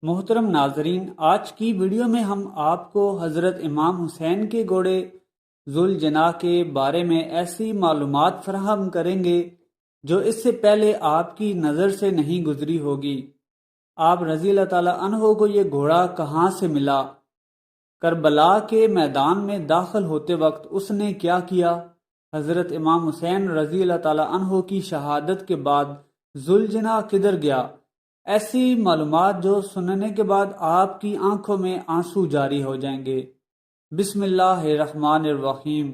محترم ناظرین، آج کی ویڈیو میں ہم آپ کو حضرت امام حسین کے گھوڑے ذوالجناح کے بارے میں ایسی معلومات فراہم کریں گے جو اس سے پہلے آپ کی نظر سے نہیں گزری ہوگی۔ آپ رضی اللہ تعالیٰ عنہ کو یہ گھوڑا کہاں سے ملا؟ کربلا کے میدان میں داخل ہوتے وقت اس نے کیا کیا؟ حضرت امام حسین رضی اللہ تعالیٰ عنہ کی شہادت کے بعد ذوالجناح کدھر گیا؟ ایسی معلومات جو سننے کے بعد آپ کی آنکھوں میں آنسو جاری ہو جائیں گے۔ بسم اللہ الرحمن الرحیم۔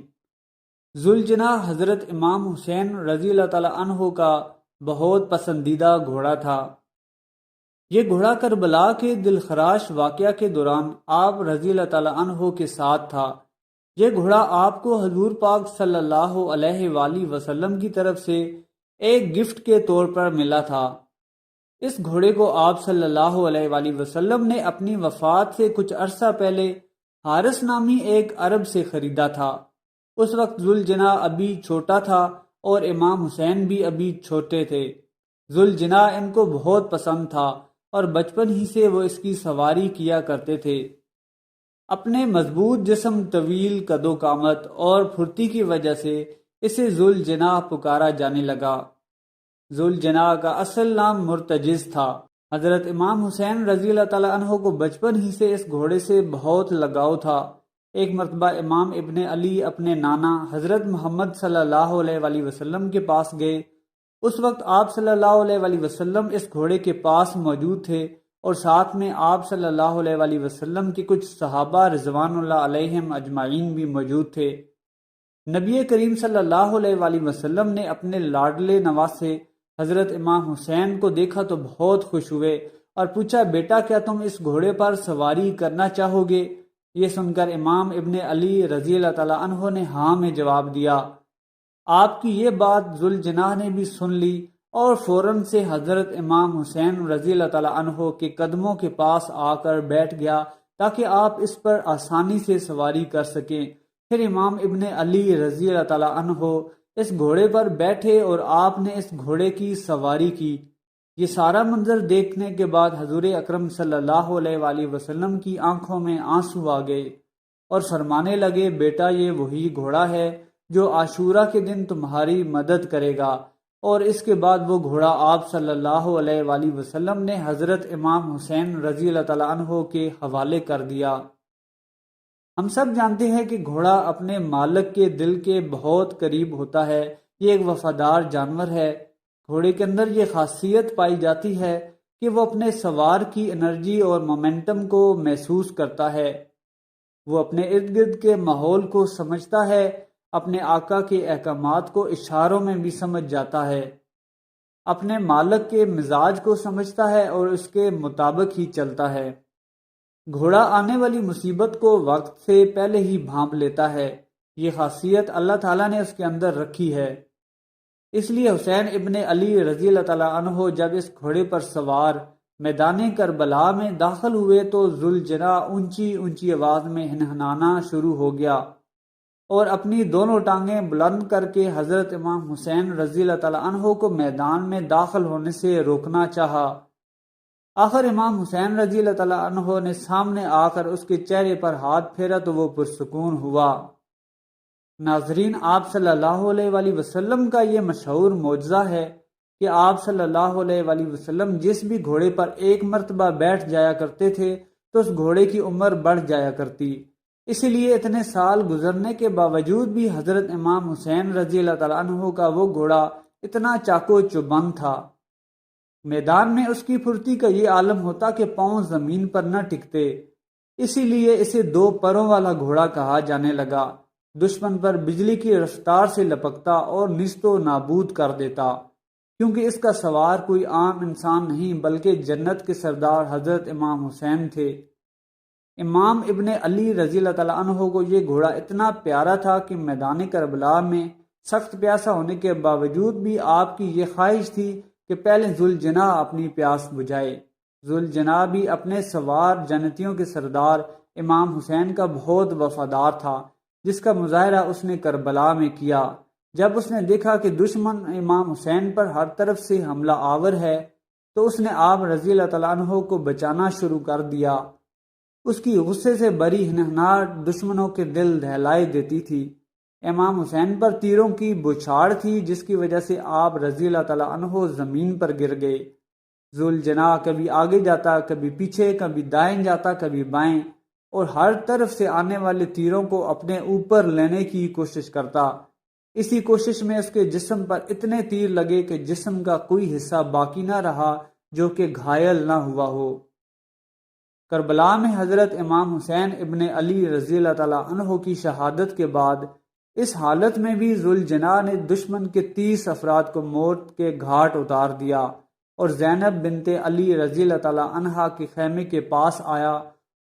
ذوالجناح حضرت امام حسین رضی اللہ تعالیٰ عنہ کا بہت پسندیدہ گھوڑا تھا۔ یہ گھوڑا کربلا کے دلخراش واقعہ کے دوران آپ رضی اللہ تعالیٰ عنہ کے ساتھ تھا۔ یہ گھوڑا آپ کو حضور پاک صلی اللہ علیہ وآلہ وسلم کی طرف سے ایک گفٹ کے طور پر ملا تھا۔ اس گھوڑے کو آپ صلی اللہ علیہ وآلہ وسلم نے اپنی وفات سے کچھ عرصہ پہلے حارث نامی ایک عرب سے خریدا تھا۔ اس وقت ذوالجناح ابھی چھوٹا تھا اور امام حسین بھی ابھی چھوٹے تھے۔ ذوالجناح ان کو بہت پسند تھا اور بچپن ہی سے وہ اس کی سواری کیا کرتے تھے۔ اپنے مضبوط جسم، طویل قد و قامت اور پھرتی کی وجہ سے اسے ذوالجناح پکارا جانے لگا۔ ذوالجناح کا اصل نام مرتجز تھا۔ حضرت امام حسین رضی اللہ تعالیٰ عنہ کو بچپن ہی سے اس گھوڑے سے بہت لگاؤ تھا۔ ایک مرتبہ امام ابن علی اپنے نانا حضرت محمد صلی اللہ علیہ وآلہ وسلم کے پاس گئے۔ اس وقت آپ صلی اللہ علیہ وآلہ وسلم اس گھوڑے کے پاس موجود تھے اور ساتھ میں آپ صلی اللہ علیہ وآلہ وسلم کے کچھ صحابہ رضوان اللہ علیہم اجمعین بھی موجود تھے۔ نبی کریم صلی اللہ علیہ وآلہ وسلم نے اپنے لاڈلے نواسے حضرت امام حسین کو دیکھا تو بہت خوش ہوئے اور پوچھا، بیٹا کیا تم اس گھوڑے پر سواری کرنا چاہو گے؟ یہ سن کر امام ابن علی رضی اللہ تعالیٰ عنہ نے ہاں میں جواب دیا۔ آپ کی یہ بات ذوالجناح نے بھی سن لی اور فوراً سے حضرت امام حسین رضی اللہ تعالیٰ عنہ کے قدموں کے پاس آ کر بیٹھ گیا تاکہ آپ اس پر آسانی سے سواری کر سکیں۔ پھر امام ابن علی رضی اللہ تعالیٰ عنہ اس گھوڑے پر بیٹھے اور آپ نے اس گھوڑے کی سواری کی۔ یہ سارا منظر دیکھنے کے بعد حضور اکرم صلی اللہ علیہ وآلہ وسلم کی آنکھوں میں آنسو آ گئے اور فرمانے لگے، بیٹا یہ وہی گھوڑا ہے جو عاشورہ کے دن تمہاری مدد کرے گا۔ اور اس کے بعد وہ گھوڑا آپ صلی اللہ علیہ وآلہ وسلم نے حضرت امام حسین رضی اللہ تعالیٰ عنہ کے حوالے کر دیا۔ ہم سب جانتے ہیں کہ گھوڑا اپنے مالک کے دل کے بہت قریب ہوتا ہے۔ یہ ایک وفادار جانور ہے۔ گھوڑے کے اندر یہ خاصیت پائی جاتی ہے کہ وہ اپنے سوار کی انرجی اور مومنٹم کو محسوس کرتا ہے۔ وہ اپنے ارد گرد کے ماحول کو سمجھتا ہے، اپنے آقا کے احکامات کو اشاروں میں بھی سمجھ جاتا ہے، اپنے مالک کے مزاج کو سمجھتا ہے اور اس کے مطابق ہی چلتا ہے۔ گھوڑا آنے والی مصیبت کو وقت سے پہلے ہی بھانپ لیتا ہے۔ یہ خاصیت اللہ تعالیٰ نے اس کے اندر رکھی ہے۔ اس لیے حسین ابن علی رضی اللہ تعالیٰ عنہ جب اس گھوڑے پر سوار میدان کربلا میں داخل ہوئے تو ذوالجناح اونچی اونچی آواز میں ہنہنانا شروع ہو گیا اور اپنی دونوں ٹانگیں بلند کر کے حضرت امام حسین رضی اللہ تعالیٰ عنہ کو میدان میں داخل ہونے سے روکنا چاہا۔ آخر امام حسین رضی اللہ تعالیٰ عنہ نے سامنے آ کر اس کے چہرے پر ہاتھ پھیرا تو وہ پرسکون ہوا۔ ناظرین، آپ صلی اللہ علیہ وآلہ وسلم کا یہ مشہور معجزہ ہے کہ آپ صلی اللہ علیہ وآلہ وسلم جس بھی گھوڑے پر ایک مرتبہ بیٹھ جایا کرتے تھے تو اس گھوڑے کی عمر بڑھ جایا کرتی۔ اسی لیے اتنے سال گزرنے کے باوجود بھی حضرت امام حسین رضی اللہ تعالیٰ عنہ کا وہ گھوڑا اتنا چاقو چوبند تھا۔ میدان میں اس کی پھرتی کا یہ عالم ہوتا کہ پاؤں زمین پر نہ ٹکتے۔ اسی لیے اسے دو پروں والا گھوڑا کہا جانے لگا۔ دشمن پر بجلی کی رفتار سے لپکتا اور نیست و نابود کر دیتا، کیونکہ اس کا سوار کوئی عام انسان نہیں بلکہ جنت کے سردار حضرت امام حسین تھے۔ امام ابن علی رضی اللہ تعالیٰ عنہ کو یہ گھوڑا اتنا پیارا تھا کہ میدان کربلا میں سخت پیاسا ہونے کے باوجود بھی آپ کی یہ خواہش تھی کہ پہلے ذوالجناح اپنی پیاس بجھائے۔ ذوالجناح بھی اپنے سوار جنتیوں کے سردار امام حسین کا بہت وفادار تھا، جس کا مظاہرہ اس نے کربلا میں کیا۔ جب اس نے دیکھا کہ دشمن امام حسین پر ہر طرف سے حملہ آور ہے تو اس نے آپ رضی اللہ تعالیٰ عنہ کو بچانا شروع کر دیا۔ اس کی غصے سے بری ہنہناہٹ دشمنوں کے دل دہلائے دیتی تھی۔ امام حسین پر تیروں کی بچھاڑ تھی جس کی وجہ سے آپ رضی اللہ تعالیٰ عنہ زمین پر گر گئے۔ ذوالجناح کبھی آگے جاتا، کبھی پیچھے، کبھی دائیں جاتا، کبھی بائیں، اور ہر طرف سے آنے والے تیروں کو اپنے اوپر لینے کی کوشش کرتا۔ اسی کوشش میں اس کے جسم پر اتنے تیر لگے کہ جسم کا کوئی حصہ باقی نہ رہا جو کہ گھائل نہ ہوا ہو۔ کربلا میں حضرت امام حسین ابن علی رضی اللہ تعالیٰ عنہ کی شہادت کے بعد اس حالت میں بھی ذوالجناح نے دشمن کے 30 افراد کو موت کے گھاٹ اتار دیا اور زینب بنت علی رضی اللہ تعالیٰ عنہا کے خیمے کے پاس آیا،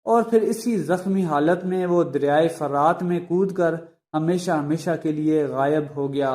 اور پھر اسی زخمی حالت میں وہ دریائے فرات میں کود کر ہمیشہ ہمیشہ کے لیے غائب ہو گیا۔